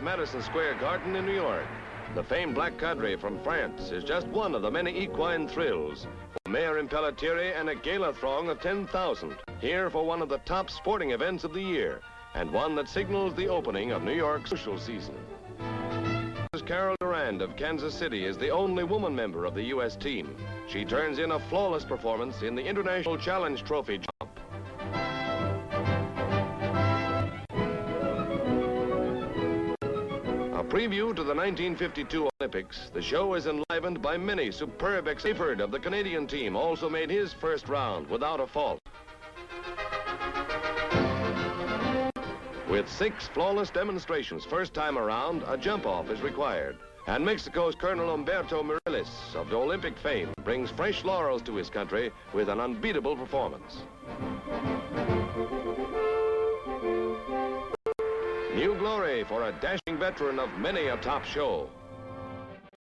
Madison Square Garden in New York. The famed black cadre from France is just one of the many equine thrills for Mayor Impellitteri and a gala throng of 10,000 here for one of the top sporting events of the year and one that signals the opening of New York's social season. Carol Durand of Kansas City is the only woman member of the U.S. team. She turns in a flawless performance in the International Challenge Trophy jump. A preview to the 1952 Olympics, the show is enlivened by many superb Clifford of the Canadian team also made his first round without a fault. With 6 flawless demonstrations first time around, a jump-off is required. And Mexico's Colonel Humberto Mireles of Olympic fame brings fresh laurels to his country with an unbeatable performance. New glory for a dashing veteran of many a top show.